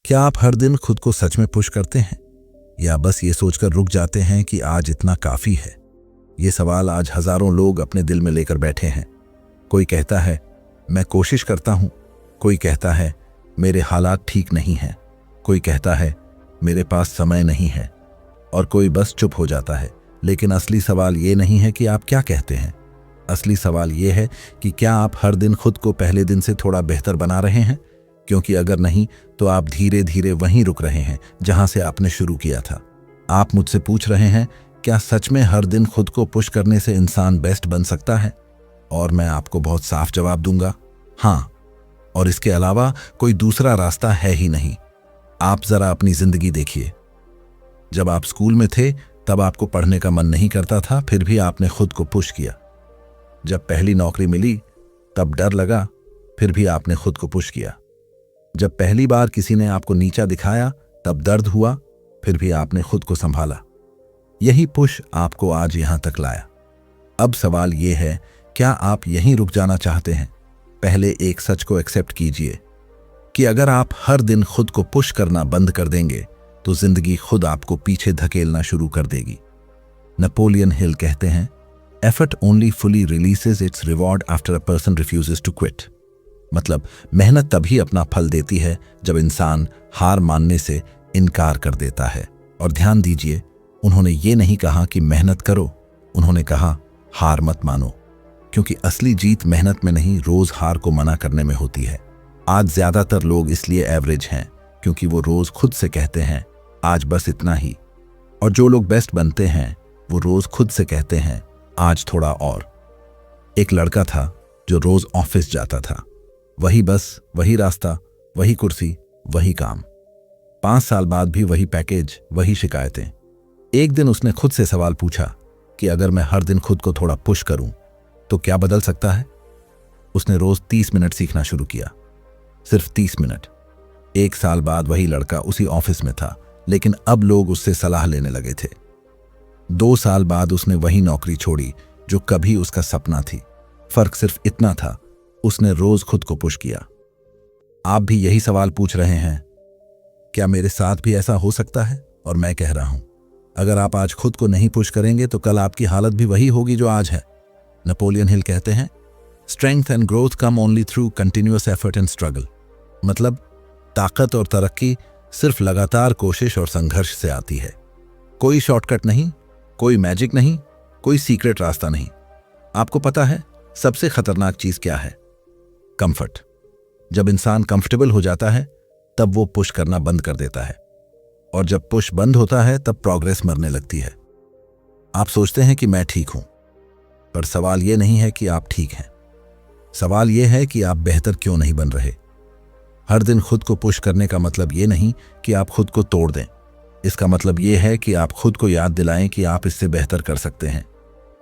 क्या आप हर दिन खुद को सच में पुश करते हैं या बस ये सोचकर रुक जाते हैं कि आज इतना काफ़ी है? ये सवाल आज हज़ारों लोग अपने दिल में लेकर बैठे हैं। कोई कहता है मैं कोशिश करता हूँ, कोई कहता है मेरे हालात ठीक नहीं हैं, कोई कहता है मेरे पास समय नहीं है और कोई बस चुप हो जाता है। लेकिन असली सवाल ये नहीं है कि आप क्या कहते हैं। असली सवाल ये है कि क्या आप हर दिन खुद को पहले दिन से थोड़ा बेहतर बना रहे हैं? क्योंकि अगर नहीं तो आप धीरे धीरे वहीं रुक रहे हैं जहां से आपने शुरू किया था। आप मुझसे पूछ रहे हैं क्या सच में हर दिन खुद को पुश करने से इंसान बेस्ट बन सकता है? और मैं आपको बहुत साफ जवाब दूंगा, हाँ। और इसके अलावा कोई दूसरा रास्ता है ही नहीं। आप जरा अपनी जिंदगी देखिए। जब आप स्कूल में थे तब आपको पढ़ने का मन नहीं करता था, फिर भी आपने खुद को पुश किया। जब पहली नौकरी मिली तब डर लगा, फिर भी आपने खुद को पुश किया। जब पहली बार किसी ने आपको नीचा दिखाया तब दर्द हुआ, फिर भी आपने खुद को संभाला। यही पुश आपको आज यहां तक लाया। अब सवाल यह है, क्या आप यहीं रुक जाना चाहते हैं? पहले एक सच को एक्सेप्ट कीजिए कि अगर आप हर दिन खुद को पुश करना बंद कर देंगे तो जिंदगी खुद आपको पीछे धकेलना शुरू कर देगी। नेपोलियन हिल कहते हैं, effort only fully releases its reward after a person refuses to quit. मतलब मेहनत तभी अपना फल देती है जब इंसान हार मानने से इनकार कर देता है। और ध्यान दीजिए, उन्होंने ये नहीं कहा कि मेहनत करो, उन्होंने कहा हार मत मानो। क्योंकि असली जीत मेहनत में नहीं, रोज हार को मना करने में होती है। आज ज्यादातर लोग इसलिए एवरेज हैं क्योंकि वो रोज खुद से कहते हैं आज बस इतना ही। और जो लोग बेस्ट बनते हैं वो रोज खुद से कहते हैं आज थोड़ा और। एक लड़का था जो रोज ऑफिस जाता था, वही बस, वही रास्ता, वही कुर्सी, वही काम। 5 साल बाद भी वही पैकेज, वही शिकायतें। एक दिन उसने खुद से सवाल पूछा कि अगर मैं हर दिन खुद को थोड़ा पुश करूं तो क्या बदल सकता है? उसने रोज 30 मिनट सीखना शुरू किया, सिर्फ 30 मिनट। 1 साल बाद वही लड़का उसी ऑफिस में था, लेकिन अब लोग उससे सलाह लेने लगे थे। 2 साल बाद उसने वही नौकरी छोड़ी जो कभी उसका सपना थी। फर्क सिर्फ इतना था, उसने रोज खुद को पुश किया। आप भी यही सवाल पूछ रहे हैं, क्या मेरे साथ भी ऐसा हो सकता है? और मैं कह रहा हूं, अगर आप आज खुद को नहीं पुश करेंगे तो कल आपकी हालत भी वही होगी जो आज है। नेपोलियन हिल कहते हैं, strength and growth come only through continuous effort and struggle. मतलब ताकत और तरक्की सिर्फ लगातार कोशिश और संघर्ष से आती है। कोई शॉर्टकट नहीं, कोई मैजिक नहीं, कोई सीक्रेट रास्ता नहीं। आपको पता है सबसे खतरनाक चीज क्या है? कंफर्ट। जब इंसान कंफर्टेबल हो जाता है तब वो पुश करना बंद कर देता है, और जब पुश बंद होता है तब प्रोग्रेस मरने लगती है। आप सोचते हैं कि मैं ठीक हूं, पर सवाल यह नहीं है कि आप ठीक हैं। सवाल यह है कि आप बेहतर क्यों नहीं बन रहे। हर दिन खुद को पुश करने का मतलब ये नहीं कि आप खुद को तोड़ दें। इसका मतलब ये है कि आप खुद को याद दिलाएं कि आप इससे बेहतर कर सकते हैं।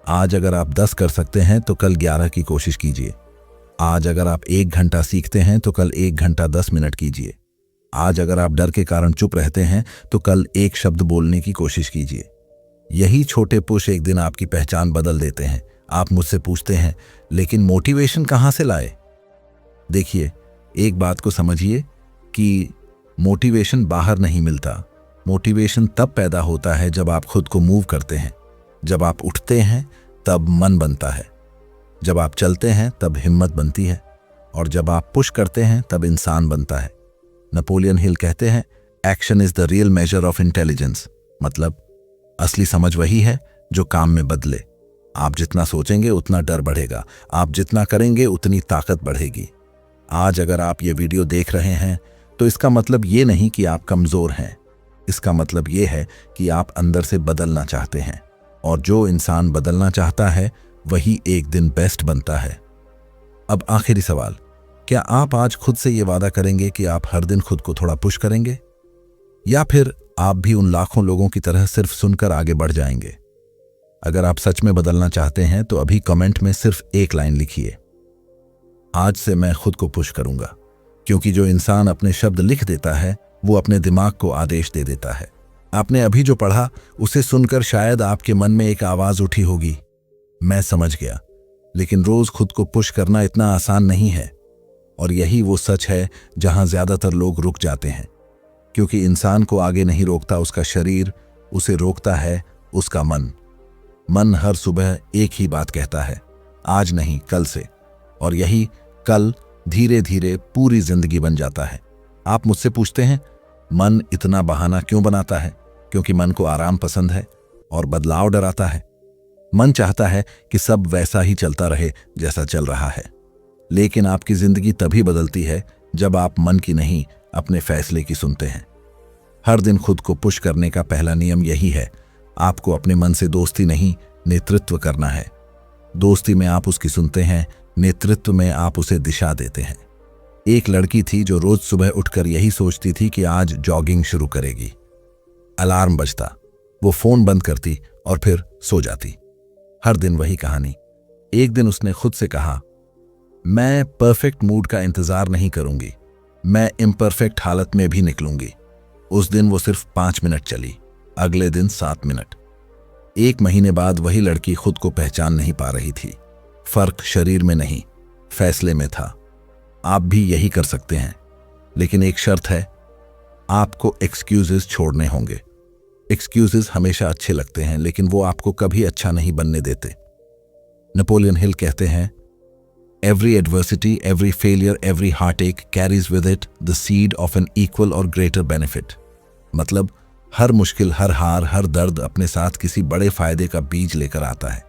आज अगर आप 10 कर सकते हैं तो कल 11 की कोशिश कीजिए। आज अगर आप 1 घंटा सीखते हैं तो कल 1 घंटा 10 मिनट कीजिए। आज अगर आप डर के कारण चुप रहते हैं तो कल 1 शब्द बोलने की कोशिश कीजिए। यही छोटे पुश एक दिन आपकी पहचान बदल देते हैं। आप मुझसे पूछते हैं, लेकिन मोटिवेशन कहाँ से लाए? देखिए, एक बात को समझिए कि मोटिवेशन बाहर नहीं मिलता। मोटिवेशन तब पैदा होता है जब आप खुद को मूव करते हैं। जब आप उठते हैं तब मन बनता है, जब आप चलते हैं तब हिम्मत बनती है, और जब आप पुश करते हैं तब इंसान बनता है। नेपोलियन हिल कहते हैं, action is the real measure of intelligence. मतलब असली समझ वही है जो काम में बदले। आप जितना सोचेंगे उतना डर बढ़ेगा, आप जितना करेंगे उतनी ताकत बढ़ेगी। आज अगर आप ये वीडियो देख रहे हैं तो इसका मतलब ये नहीं कि आप कमजोर हैं। इसका मतलब ये है कि आप अंदर से बदलना चाहते हैं, और जो इंसान बदलना चाहता है वही एक दिन बेस्ट बनता है। अब आखिरी सवाल, क्या आप आज खुद से ये वादा करेंगे कि आप हर दिन खुद को थोड़ा पुश करेंगे, या फिर आप भी उन लाखों लोगों की तरह सिर्फ सुनकर आगे बढ़ जाएंगे? अगर आप सच में बदलना चाहते हैं तो अभी कमेंट में सिर्फ एक लाइन लिखिए, आज से मैं खुद को पुश करूंगा। क्योंकि जो इंसान अपने शब्द लिख देता है वो अपने दिमाग को आदेश दे देता है। आपने अभी जो पढ़ा उसे सुनकर शायद आपके मन में एक आवाज उठी होगी, मैं समझ गया। लेकिन रोज खुद को पुश करना इतना आसान नहीं है, और यही वो सच है जहां ज्यादातर लोग रुक जाते हैं। क्योंकि इंसान को आगे नहीं रोकता उसका शरीर, उसे रोकता है उसका मन। मन हर सुबह एक ही बात कहता है, आज नहीं कल से। और यही कल धीरे धीरे पूरी जिंदगी बन जाता है। आप मुझसे पूछते हैं मन इतना बहाना क्यों बनाता है? क्योंकि मन को आराम पसंद है और बदलाव डराता है। मन चाहता है कि सब वैसा ही चलता रहे जैसा चल रहा है। लेकिन आपकी जिंदगी तभी बदलती है जब आप मन की नहीं, अपने फैसले की सुनते हैं। हर दिन खुद को पुश करने का पहला नियम यही है, आपको अपने मन से दोस्ती नहीं, नेतृत्व करना है। दोस्ती में आप उसकी सुनते हैं, नेतृत्व में आप उसे दिशा देते हैं। एक लड़की थी जो रोज सुबह उठकर यही सोचती थी कि आज जॉगिंग शुरू करेगी। अलार्म बजता, वो फोन बंद करती और फिर सो जाती। हर दिन वही कहानी। एक दिन उसने खुद से कहा, मैं परफेक्ट मूड का इंतजार नहीं करूंगी, मैं इम्परफेक्ट हालत में भी निकलूंगी। उस दिन वो सिर्फ 5 मिनट चली, अगले दिन 7 मिनट। 1 महीने बाद वही लड़की खुद को पहचान नहीं पा रही थी। फर्क शरीर में नहीं, फैसले में था। आप भी यही कर सकते हैं, लेकिन एक शर्त है, आपको एक्सक्यूजेस छोड़ने होंगे। एक्सक्यूजेस हमेशा अच्छे लगते हैं, लेकिन वो आपको कभी अच्छा नहीं बनने देते। नेपोलियन हिल कहते हैं, every adversity, every failure, every heartache carries with it the seed of an equal or greater benefit. मतलब हर मुश्किल, हर हार, हर दर्द अपने साथ किसी बड़े फायदे का बीज लेकर आता है।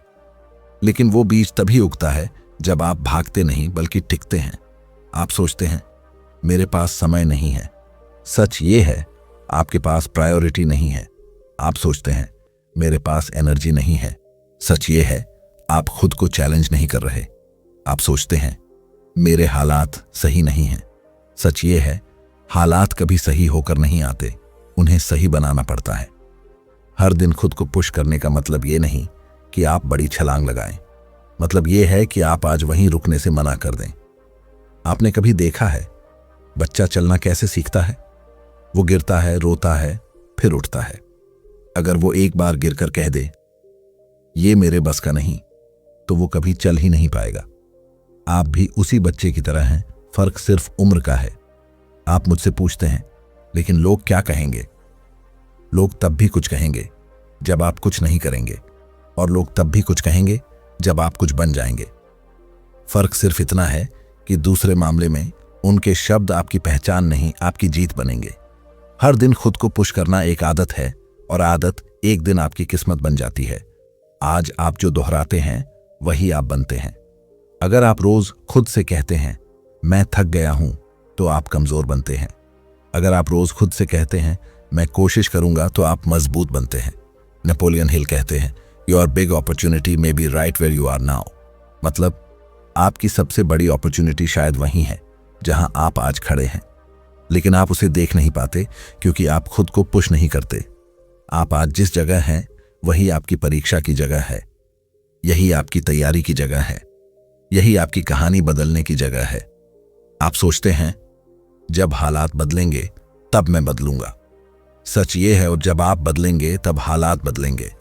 लेकिन वो बीज तभी उगता है जब आप भागते नहीं बल्कि टिकते हैं। आप सोचते हैं मेरे पास समय नहीं है। सच ये है आपके पास प्रायोरिटी नहीं है। आप सोचते हैं मेरे पास एनर्जी नहीं है। सच ये है आप खुद को चैलेंज नहीं कर रहे। आप सोचते हैं मेरे हालात सही नहीं हैं। सच ये है हालात कभी सही होकर नहीं आते, उन्हें सही बनाना पड़ता है। हर दिन खुद को पुश करने का मतलब ये नहीं कि आप बड़ी छलांग लगाएं। मतलब ये है कि आप आज वहीं रुकने से मना कर दें। आपने कभी देखा है बच्चा चलना कैसे सीखता है? वो गिरता है, रोता है, फिर उठता है। अगर वो एक बार गिरकर कह दे ये मेरे बस का नहीं, तो वो कभी चल ही नहीं पाएगा। आप भी उसी बच्चे की तरह हैं, फर्क सिर्फ उम्र का है। आप मुझसे पूछते हैं लेकिन लोग क्या कहेंगे? लोग तब भी कुछ कहेंगे जब आप कुछ नहीं करेंगे, और लोग तब भी कुछ कहेंगे जब आप कुछ बन जाएंगे। फर्क सिर्फ इतना है कि दूसरे मामले में उनके शब्द आपकी पहचान नहीं, आपकी जीत बनेंगे। हर दिन खुद को पुश करना एक आदत है, और आदत एक दिन आपकी किस्मत बन जाती है। आज आप जो दोहराते हैं वही आप बनते हैं। अगर आप रोज खुद से कहते हैं मैं थक गया हूं, तो आप कमजोर बनते हैं। अगर आप रोज खुद से कहते हैं मैं कोशिश करूंगा, तो आप मजबूत बनते हैं। नेपोलियन हिल कहते हैं your big opportunity may be right where you are now. मतलब आपकी सबसे बड़ी अपॉर्चुनिटी शायद वहीं है जहां आप आज खड़े हैं, लेकिन आप उसे देख नहीं पाते क्योंकि आप खुद को पुश नहीं करते। आप आज जिस जगह हैं वही आपकी परीक्षा की जगह है, यही आपकी तैयारी की जगह है, यही आपकी कहानी बदलने की जगह है। आप सोचते हैं जब हालात बदलेंगे तब मैं बदलूंगा। सच ये है, और जब आप बदलेंगे तब हालात बदलेंगे।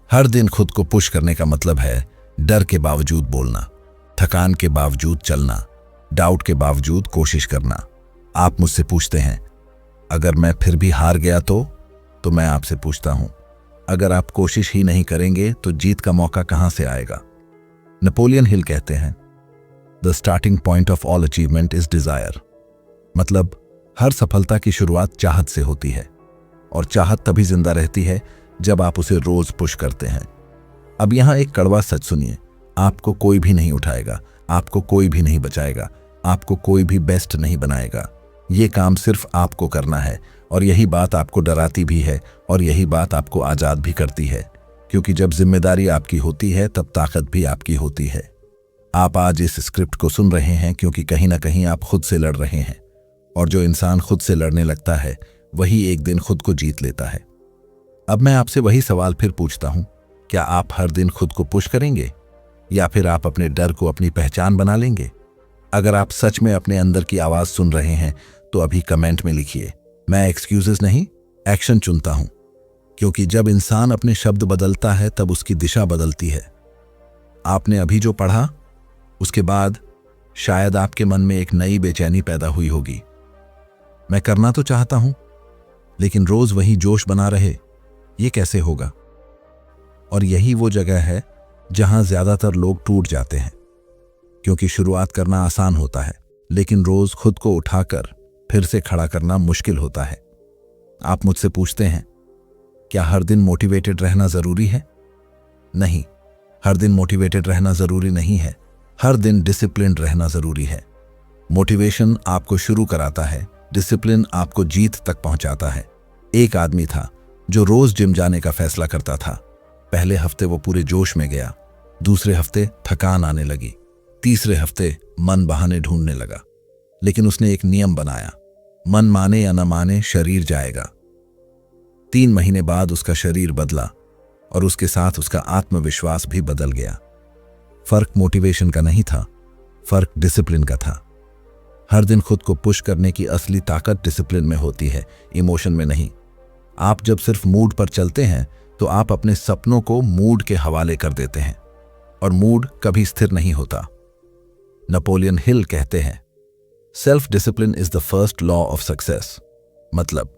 हर दिन खुद को पुश करने का मतलब है डर के बावजूद बोलना, थकान के बावजूद चलना, डाउट के बावजूद कोशिश करना। आप मुझसे पूछते हैं अगर मैं फिर भी हार गया तो मैं आपसे पूछता हूं अगर आप कोशिश ही नहीं करेंगे तो जीत का मौका कहां से आएगा? नेपोलियन हिल कहते हैं the starting point of all achievement is desire. मतलब हर सफलता की शुरुआत चाहत से होती है, और चाहत तभी जिंदा रहती है जब आप उसे रोज पुश करते हैं। अब यहां एक कड़वा सच सुनिए, आपको कोई भी नहीं उठाएगा, आपको कोई भी नहीं बचाएगा, आपको कोई भी बेस्ट नहीं बनाएगा। ये काम सिर्फ आपको करना है, और यही बात आपको डराती भी है, और यही बात आपको आजाद भी करती है। क्योंकि जब जिम्मेदारी आपकी होती है तब ताकत भी आपकी होती है। आप आज इस स्क्रिप्ट को सुन रहे हैं क्योंकि कहीं ना कहीं आप खुद से लड़ रहे हैं, और जो इंसान खुद से लड़ने लगता है वही एक दिन खुद को जीत लेता है। अब मैं आपसे वही सवाल फिर पूछता हूं, क्या आप हर दिन खुद को पुश करेंगे, या फिर आप अपने डर को अपनी पहचान बना लेंगे? अगर आप सच में अपने अंदर की आवाज सुन रहे हैं तो अभी कमेंट में लिखिए, मैं एक्सक्यूजेस नहीं, एक्शन चुनता हूं। क्योंकि जब इंसान अपने शब्द बदलता है तब उसकी दिशा बदलती है। आपने अभी जो पढ़ा उसके बाद शायद आपके मन में एक नई बेचैनी पैदा हुई होगी। मैं करना तो चाहता हूं, लेकिन रोज वही जोश बना रहे, ये कैसे होगा? और यही वो जगह है जहां ज्यादातर लोग टूट जाते हैं, क्योंकि शुरुआत करना आसान होता है, लेकिन रोज खुद को उठाकर फिर से खड़ा करना मुश्किल होता है। आप मुझसे पूछते हैं, क्या हर दिन मोटिवेटेड रहना जरूरी है? नहीं, हर दिन मोटिवेटेड रहना जरूरी नहीं है। हर दिन डिसिप्लिन्ड रहना जरूरी है। मोटिवेशन आपको शुरू कराता है, डिसिप्लिन आपको जीत तक पहुंचाता है। एक आदमी था जो रोज जिम जाने का फैसला करता था। पहले हफ्ते वो पूरे जोश में गया, दूसरे हफ्ते थकान आने लगी, तीसरे हफ्ते मन बहाने ढूंढने लगा। लेकिन उसने एक नियम बनाया, मन माने या न माने शरीर जाएगा। 3 महीने बाद उसका शरीर बदला और उसके साथ उसका आत्मविश्वास भी बदल गया। फर्क मोटिवेशन का नहीं था, फर्क डिसिप्लिन का था। हर दिन खुद को पुश करने की असली ताकत डिसिप्लिन में होती है, इमोशन में नहीं। आप जब सिर्फ मूड पर चलते हैं तो आप अपने सपनों को मूड के हवाले कर देते हैं, और मूड कभी स्थिर नहीं होता। नेपोलियन हिल कहते हैं, self discipline is the first law of success. मतलब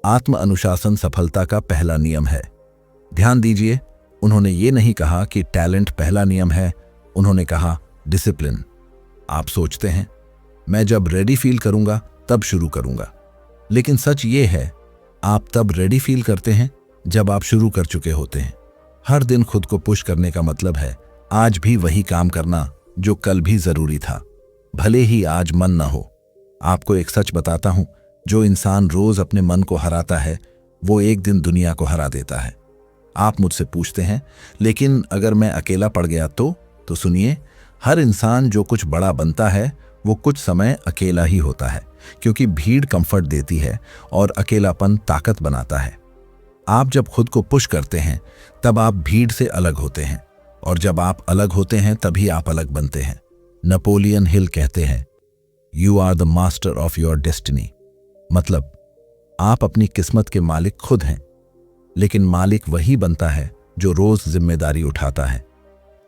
आत्म अनुशासन सफलता का पहला नियम है। ध्यान दीजिए, उन्होंने ये नहीं कहा कि टैलेंट पहला नियम है, उन्होंने कहा डिसिप्लिन। आप सोचते हैं, मैं जब रेडी फील करूंगा तब शुरू करूंगा, लेकिन सच ये है, आप तब रेडी फील करते हैं जब आप शुरू कर चुके होते हैं। हर दिन खुद को पुश करने का मतलब है आज भी वही काम करना जो कल भी जरूरी था, भले ही आज मन न हो। आपको एक सच बताता हूं, जो इंसान रोज अपने मन को हराता है वो एक दिन दुनिया को हरा देता है। आप मुझसे पूछते हैं, लेकिन अगर मैं अकेला पड़ गया तो सुनिए, हर इंसान जो कुछ बड़ा बनता है वो कुछ समय अकेला ही होता है, क्योंकि भीड़ कंफर्ट देती है और अकेलापन ताकत बनाता है। आप जब खुद को पुश करते हैं तब आप भीड़ से अलग होते हैं, और जब आप अलग होते हैं तभी आप अलग बनते हैं। नेपोलियन हिल कहते हैं, you are the master of your destiny. मतलब आप अपनी किस्मत के मालिक खुद हैं, लेकिन मालिक वही बनता है जो रोज जिम्मेदारी उठाता है।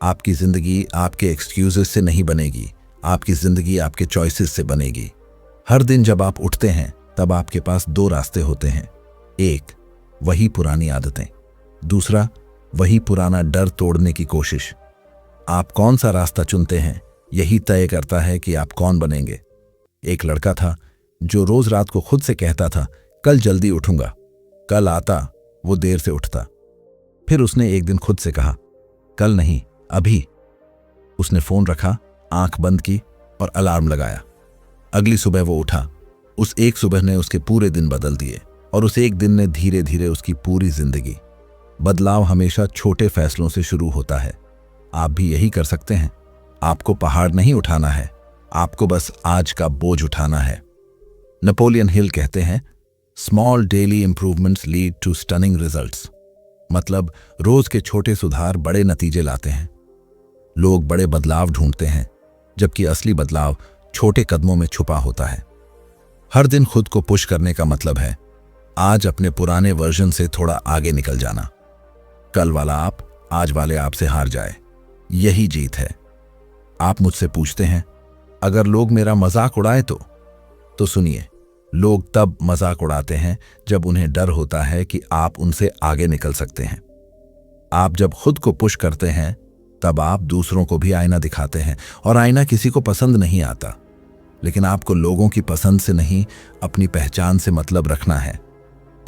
आपकी जिंदगी आपके एक्सक्यूजेस से नहीं बनेगी, आपकी जिंदगी आपके चॉइसेस से बनेगी। हर दिन जब आप उठते हैं तब आपके पास 2 रास्ते होते हैं। एक, वही पुरानी आदतें, दूसरा, वही पुराना डर तोड़ने की कोशिश। आप कौन सा रास्ता चुनते हैं यही तय करता है कि आप कौन बनेंगे। एक लड़का था जो रोज रात को खुद से कहता था, कल जल्दी उठूंगा। कल आता, वो देर से उठता। फिर उसने एक दिन खुद से कहा, कल नहीं, अभी। उसने फोन रखा, आंख बंद की और अलार्म लगाया। अगली सुबह वो उठा। उस एक सुबह ने उसके पूरे दिन बदल दिए, और उस एक दिन ने धीरे धीरे उसकी पूरी जिंदगी। बदलाव हमेशा छोटे फैसलों से शुरू होता है। आप भी यही कर सकते हैं। आपको पहाड़ नहीं उठाना है, आपको बस आज का बोझ उठाना है। नेपोलियन हिल कहते हैं, small daily improvements lead to stunning results. मतलब रोज के छोटे सुधार बड़े नतीजे लाते हैं। लोग बड़े बदलाव ढूंढते हैं, जबकि असली बदलाव छोटे कदमों में छुपा होता है। हर दिन खुद को पुश करने का मतलब है आज अपने पुराने वर्जन से थोड़ा आगे निकल जाना। कल वाला आप आज वाले आप से हार जाए, यही जीत है। आप मुझसे पूछते हैं, अगर लोग मेरा मजाक उड़ाए तो सुनिए, लोग तब मजाक उड़ाते हैं जब उन्हें डर होता है कि आप उनसे आगे निकल सकते हैं। आप जब खुद को पुश करते हैं तब आप दूसरों को भी आईना दिखाते हैं, और आईना किसी को पसंद नहीं आता, लेकिन आपको लोगों की पसंद से नहीं, अपनी पहचान से मतलब रखना है।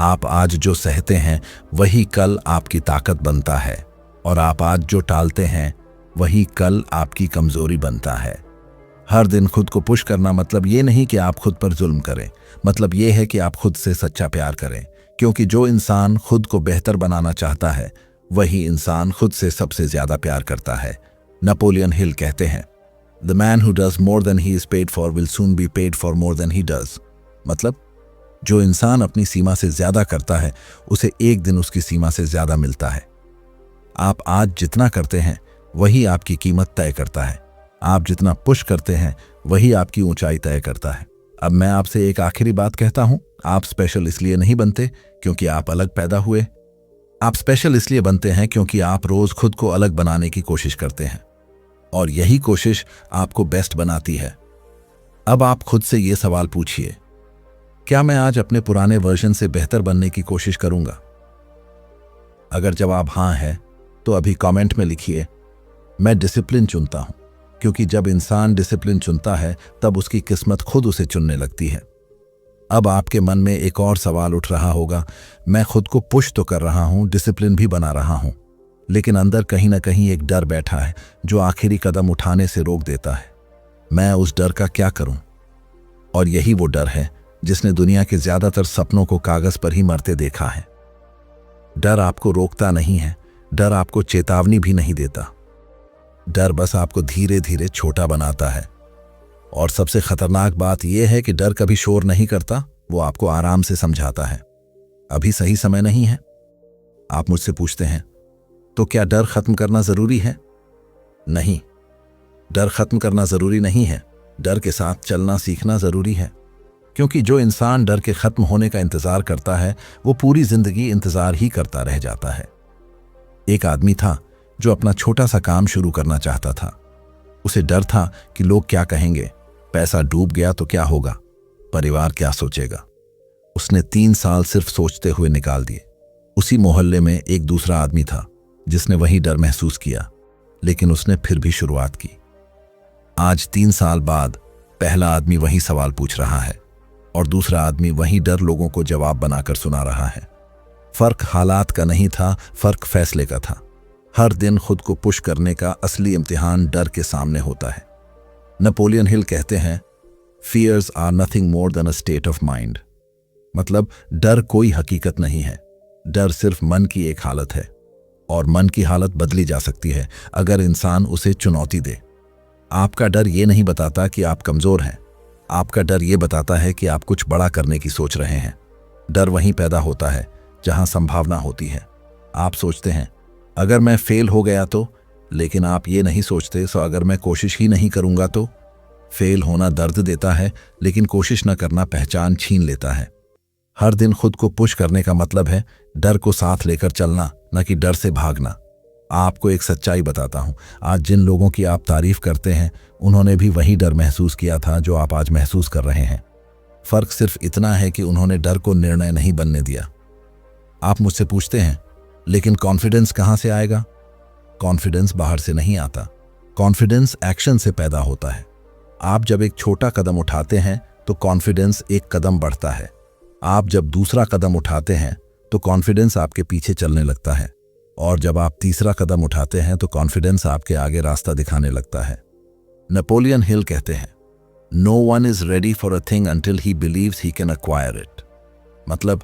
आप आज जो सहते हैं वही कल आपकी ताकत बनता है, और आप आज जो टालते हैं वही कल आपकी कमजोरी बनता है। हर दिन खुद को पुश करना मतलब ये नहीं कि आप खुद पर जुल्म करें, मतलब ये है कि आप खुद से सच्चा प्यार करें, क्योंकि जो इंसान खुद को बेहतर बनाना चाहता है वही इंसान खुद से सबसे ज्यादा प्यार करता है। नेपोलियन हिल कहते हैं, the man who does more than he is paid for will soon be paid for more than he does. मतलब जो इंसान अपनी सीमा से ज्यादा करता है उसे एक दिन उसकी सीमा से ज्यादा मिलता है। आप आज जितना करते हैं वही आपकी कीमत तय करता है। आप जितना पुश करते हैं वही आपकी ऊंचाई तय करता है। अब मैं आपसे एक आखिरी बात कहता हूं, आप स्पेशल इसलिए नहीं बनते क्योंकि आप अलग पैदा हुए। आप स्पेशल इसलिए बनते हैं क्योंकि आप रोज खुद को अलग बनाने की कोशिश करते हैं, और यही कोशिश आपको बेस्ट बनाती है। अब आप खुद से ये सवाल पूछिए, क्या मैं आज अपने पुराने वर्जन से बेहतर बनने की कोशिश करूंगा? अगर जवाब हाँ है तो अभी कमेंट में लिखिए, मैं डिसिप्लिन चुनता हूं। क्योंकि जब इंसान डिसिप्लिन चुनता है तब उसकी किस्मत खुद उसे चुनने लगती है। अब आपके मन में एक और सवाल उठ रहा होगा, मैं खुद को पुश तो कर रहा हूं, डिसिप्लिन भी बना रहा हूं, लेकिन अंदर कहीं ना कहीं एक डर बैठा है जो आखिरी कदम उठाने से रोक देता है। मैं उस डर का क्या करूं? और यही वो डर है जिसने दुनिया के ज्यादातर सपनों को कागज पर ही मरते देखा है। डर आपको रोकता नहीं है, डर आपको चेतावनी भी नहीं देता। डर बस आपको धीरे धीरे छोटा बनाता है। और सबसे खतरनाक बात यह है कि डर कभी शोर नहीं करता, वो आपको आराम से समझाता है, अभी सही समय नहीं है। आप मुझसे पूछते हैं, तो क्या डर खत्म करना जरूरी है? नहीं, डर खत्म करना जरूरी नहीं है, डर के साथ चलना सीखना जरूरी है। क्योंकि जो इंसान डर के खत्म होने का इंतजार करता है वो पूरी जिंदगी इंतजार ही करता रह जाता है। एक आदमी था जो अपना छोटा सा काम शुरू करना चाहता था। उसे डर था कि लोग क्या कहेंगे, पैसा डूब गया तो क्या होगा, परिवार क्या सोचेगा। उसने 3 साल सिर्फ सोचते हुए निकाल दिए। उसी मोहल्ले में एक दूसरा आदमी था जिसने वही डर महसूस किया, लेकिन उसने फिर भी शुरुआत की। आज 3 साल बाद पहला आदमी वही सवाल पूछ रहा है और दूसरा आदमी वही डर लोगों को जवाब बनाकर सुना रहा है। फर्क हालात का नहीं था, फर्क फैसले का था। हर दिन खुद को पुश करने का असली इम्तिहान डर के सामने होता है। नेपोलियन हिल कहते हैं, fears are nothing more than a state of mind. मतलब डर कोई हकीकत नहीं है, डर सिर्फ मन की एक हालत है। और मन की हालत बदली जा सकती है अगर इंसान उसे चुनौती दे। आपका डर ये नहीं बताता कि आप कमजोर हैं, आपका डर ये बताता है कि आप कुछ बड़ा करने की सोच रहे हैं। डर वहीं पैदा होता है जहां संभावना होती है। आप सोचते हैं अगर मैं फेल हो गया तो, लेकिन आप ये नहीं सोचते सो अगर मैं कोशिश ही नहीं करूंगा तो। फेल होना दर्द देता है, लेकिन कोशिश न करना पहचान छीन लेता है। हर दिन खुद को पुश करने का मतलब है डर को साथ लेकर चलना, न कि डर से भागना। आपको एक सच्चाई बताता हूं, आज जिन लोगों की आप तारीफ करते हैं उन्होंने भी वही डर महसूस किया था जो आप आज महसूस कर रहे हैं। फर्क सिर्फ इतना है कि उन्होंने डर को निर्णय नहीं बनने दिया। आप मुझसे पूछते हैं, लेकिन कॉन्फिडेंस कहां से आएगा? कॉन्फिडेंस बाहर से नहीं आता, कॉन्फिडेंस एक्शन से पैदा होता है। आप जब एक छोटा कदम उठाते हैं तो कॉन्फिडेंस एक कदम बढ़ता है। आप जब दूसरा कदम उठाते हैं तो कॉन्फिडेंस आपके पीछे चलने लगता है। और जब आप तीसरा कदम उठाते हैं तो कॉन्फिडेंस आपके आगे रास्ता दिखाने लगता है। नेपोलियन हिल कहते हैं, no one is ready for a thing until he believes he can acquire it. मतलब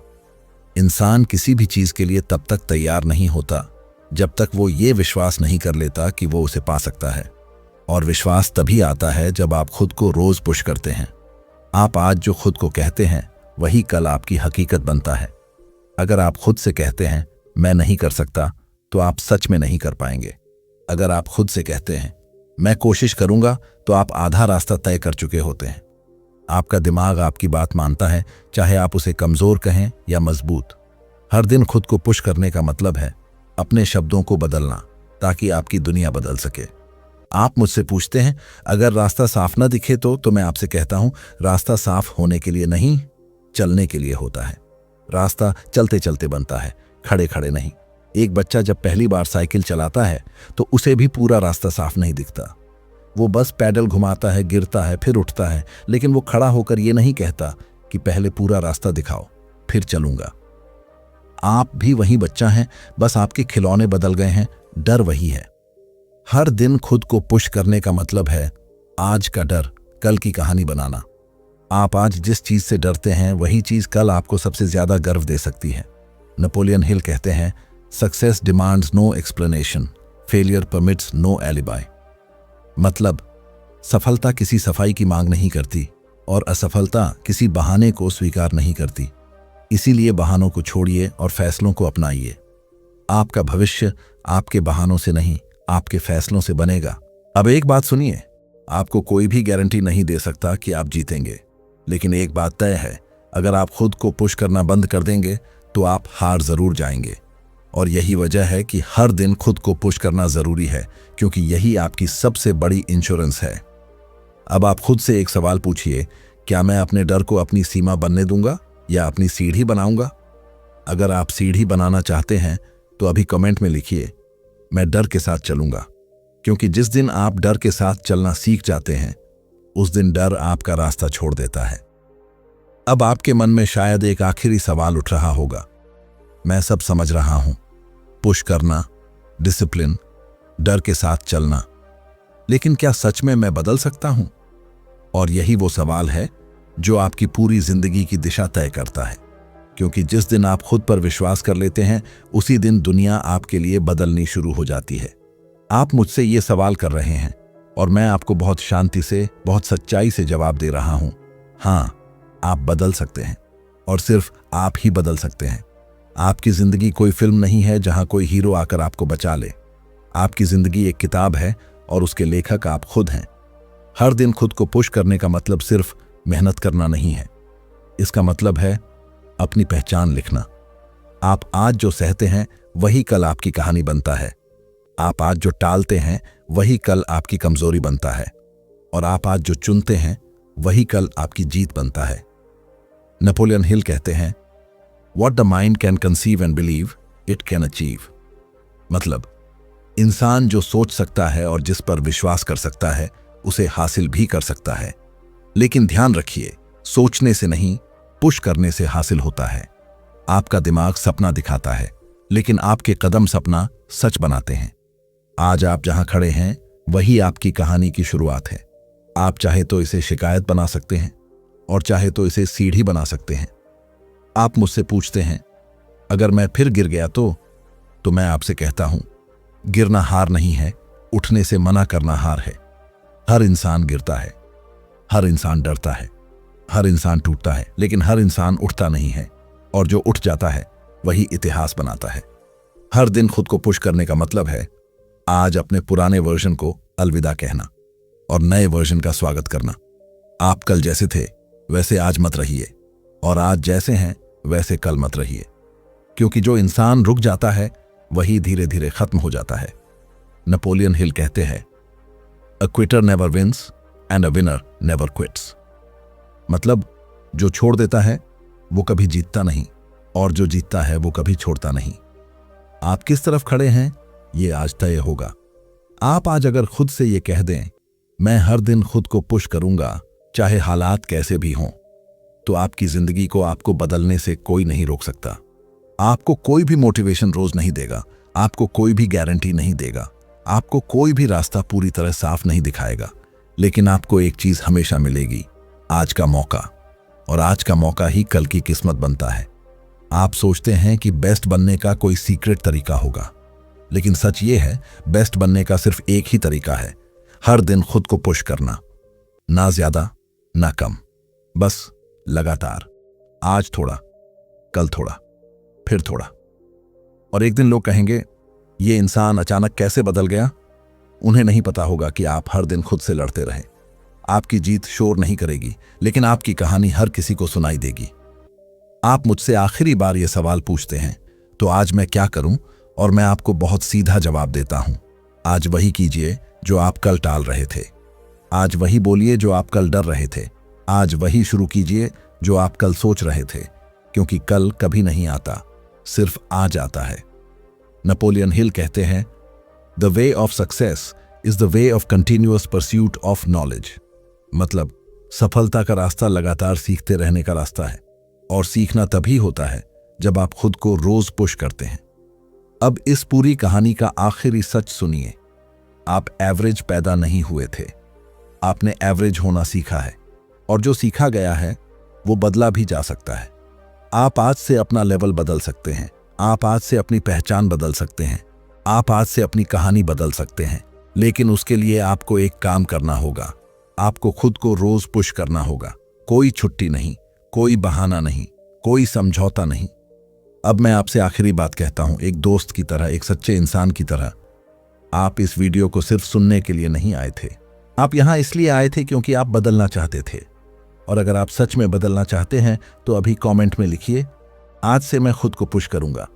इंसान किसी भी चीज के लिए तब तक तैयार नहीं होता जब तक वो ये विश्वास नहीं कर लेता कि वो उसे पा सकता है। और विश्वास तभी आता है जब आप खुद को रोज पुश करते हैं। आप आज जो खुद को कहते हैं वही कल आपकी हकीकत बनता है। अगर आप खुद से कहते हैं मैं नहीं कर सकता, तो आप सच में नहीं कर पाएंगे। अगर आप खुद से कहते हैं मैं कोशिश करूंगा, तो आप आधा रास्ता तय कर चुके होते हैं। आपका दिमाग आपकी बात मानता है, चाहे आप उसे कमजोर कहें या मजबूत। हर दिन खुद को पुश करने का मतलब है अपने शब्दों को बदलना, ताकि आपकी दुनिया बदल सके। आप मुझसे पूछते हैं अगर रास्ता साफ न दिखे तो मैं आपसे कहता हूं, रास्ता साफ होने के लिए नहीं, चलने के लिए होता है। रास्ता चलते चलते बनता है, खड़े खड़े नहीं। एक बच्चा जब पहली बार साइकिल चलाता है तो उसे भी पूरा रास्ता साफ नहीं दिखता। वो बस पैडल घुमाता है, गिरता है, फिर उठता है, लेकिन वो खड़ा होकर ये नहीं कहता कि पहले पूरा रास्ता दिखाओ फिर चलूंगा। आप भी वही बच्चा हैं, बस आपके खिलौने बदल गए हैं, डर वही है। हर दिन खुद को पुश करने का मतलब है आज का डर कल की कहानी बनाना। आप आज जिस चीज से डरते हैं वही चीज कल आपको सबसे ज्यादा गर्व दे सकती है। नेपोलियन हिल कहते हैं, success demands no explanation, failure permits no alibi. मतलब सफलता किसी सफाई की मांग नहीं करती और असफलता किसी बहाने को स्वीकार नहीं करती। इसीलिए बहानों को छोड़िए और फैसलों को अपनाइए। आपका भविष्य आपके बहानों से नहीं, आपके फैसलों से बनेगा। अब एक बात सुनिए, आपको कोई भी गारंटी नहीं दे सकता कि आप जीतेंगे, लेकिन एक बात तय है, अगर आप खुद को पुश करना बंद कर देंगे तो आप हार जरूर जाएंगे। और यही वजह है कि हर दिन खुद को पुश करना जरूरी है, क्योंकि यही आपकी सबसे बड़ी इंश्योरेंस है। अब आप खुद से एक सवाल पूछिए, क्या मैं अपने डर को अपनी सीमा बनने दूंगा या अपनी सीढ़ी बनाऊंगा? अगर आप सीढ़ी बनाना चाहते हैं तो अभी कमेंट में लिखिए, मैं डर के साथ चलूंगा। क्योंकि जिस दिन आप डर के साथ चलना सीख जाते हैं, उस दिन डर आपका रास्ता छोड़ देता है। अब आपके मन में शायद एक आखिरी सवाल उठ रहा होगा। मैं सब समझ रहा हूं, पुश करना, डिसिप्लिन, डर के साथ चलना, लेकिन क्या सच में मैं बदल सकता हूं? और यही वो सवाल है जो आपकी पूरी जिंदगी की दिशा तय करता है। क्योंकि जिस दिन आप खुद पर विश्वास कर लेते हैं, उसी दिन दुनिया आपके लिए बदलनी शुरू हो जाती है। आप मुझसे ये सवाल कर रहे हैं और मैं आपको बहुत शांति से, बहुत सच्चाई से जवाब दे रहा हूं। हाँ, आप बदल सकते हैं और सिर्फ आप ही बदल सकते हैं। आपकी जिंदगी कोई फिल्म नहीं है जहां कोई हीरो आकर आपको बचा ले। आपकी जिंदगी एक किताब है और उसके लेखक आप खुद हैं। हर दिन खुद को पुश करने का मतलब सिर्फ मेहनत करना नहीं है। इसका मतलब है अपनी पहचान लिखना। आप आज जो सहते हैं वही कल आपकी कहानी बनता है। आप आज जो टालते हैं वही कल आपकी कमजोरी बनता है। और आप आज जो चुनते हैं वही कल आपकी जीत बनता है। नेपोलियन हिल कहते हैं, What the mind can conceive and believe, it can achieve। मतलब इंसान जो सोच सकता है और जिस पर विश्वास कर सकता है उसे हासिल भी कर सकता है। लेकिन ध्यान रखिए, सोचने से नहीं, पुश करने से हासिल होता है। आपका दिमाग सपना दिखाता है, लेकिन आपके कदम सपना सच बनाते हैं। आज आप जहां खड़े हैं वही आपकी कहानी की शुरुआत है। आप चाहे तो इसे शिकायत बना सकते हैं और चाहे तो इसे सीढ़ी बना सकते हैं। आप मुझसे पूछते हैं, अगर मैं फिर गिर गया तो मैं आपसे कहता हूं, गिरना हार नहीं है, उठने से मना करना हार है। हर इंसान गिरता है, हर इंसान डरता है, हर इंसान टूटता है, लेकिन हर इंसान उठता नहीं है। और जो उठ जाता है वही इतिहास बनाता है। हर दिन खुद को पुश करने का मतलब है आज अपने पुराने वर्जन को अलविदा कहना और नए वर्जन का स्वागत करना। आप कल जैसे थे वैसे आज मत रहिए और आज जैसे हैं वैसे कल मत रहिए। क्योंकि जो इंसान रुक जाता है वही धीरे धीरे खत्म हो जाता है। नेपोलियन हिल कहते हैं, a quitter never wins and a winner never quits. मतलब जो छोड़ देता है वो कभी जीतता नहीं और जो जीतता है वो कभी छोड़ता नहीं। आप किस तरफ खड़े हैं ये आज तय होगा। आप आज अगर खुद से ये कह दें, मैं हर दिन खुद को पुश करूंगा चाहे हालात कैसे भी हों, तो आपकी जिंदगी को आपको बदलने से कोई नहीं रोक सकता। आपको कोई भी मोटिवेशन रोज नहीं देगा, आपको कोई भी गारंटी नहीं देगा, आपको कोई भी रास्ता पूरी तरह साफ नहीं दिखाएगा। लेकिन आपको एक चीज हमेशा मिलेगी, आज का मौका। और आज का मौका ही कल की किस्मत बनता है। आप सोचते हैं कि बेस्ट बनने का कोई सीक्रेट तरीका होगा, लेकिन सच ये है, बेस्ट बनने का सिर्फ एक ही तरीका है, हर दिन खुद को पुश करना। ना ज्यादा ना कम, बस लगातार। आज थोड़ा, कल थोड़ा, फिर थोड़ा। और एक दिन लोग कहेंगे, ये इंसान अचानक कैसे बदल गया। उन्हें नहीं पता होगा कि आप हर दिन खुद से लड़ते रहे। आपकी जीत शोर नहीं करेगी, लेकिन आपकी कहानी हर किसी को सुनाई देगी। आप मुझसे आखिरी बार ये सवाल पूछते हैं, तो आज मैं क्या करूं? और मैं आपको बहुत सीधा जवाब देता हूं, आज वही कीजिए जो आप कल टाल रहे थे। आज वही बोलिए जो आप कल डर रहे थे। आज वही शुरू कीजिए जो आप कल सोच रहे थे। क्योंकि कल कभी नहीं आता, सिर्फ आज आता है। नेपोलियन हिल कहते हैं, the way of success is the way of continuous pursuit of knowledge. मतलब सफलता का रास्ता लगातार सीखते रहने का रास्ता है। और सीखना तभी होता है जब आप खुद को रोज पुश करते हैं। अब इस पूरी कहानी का आखिरी सच सुनिए। आप एवरेज पैदा नहीं हुए थे, आपने एवरेज होना सीखा है। और जो सीखा गया है वो बदला भी जा सकता है। आप आज से अपना लेवल बदल सकते हैं, आप आज से अपनी पहचान बदल सकते हैं, आप आज से अपनी कहानी बदल सकते हैं। लेकिन उसके लिए आपको एक काम करना होगा, आपको खुद को रोज पुश करना होगा। कोई छुट्टी नहीं, कोई बहाना नहीं, कोई समझौता नहीं। अब मैं आपसे आखिरी बात कहता हूं, एक दोस्त की तरह, एक सच्चे इंसान की तरह। आप इस वीडियो को सिर्फ सुनने के लिए नहीं आए थे, आप यहां इसलिए आए थे क्योंकि आप बदलना चाहते थे। और अगर आप सच में बदलना चाहते हैं तो अभी कमेंट में लिखिए, आज से मैं खुद को पुश करूंगा।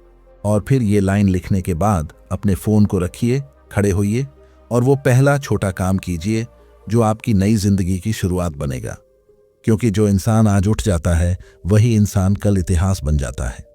और फिर ये लाइन लिखने के बाद अपने फोन को रखिए, खड़े होइए और वो पहला छोटा काम कीजिए जो आपकी नई जिंदगी की शुरुआत बनेगा। क्योंकि जो इंसान आज उठ जाता है वही इंसान कल इतिहास बन जाता है।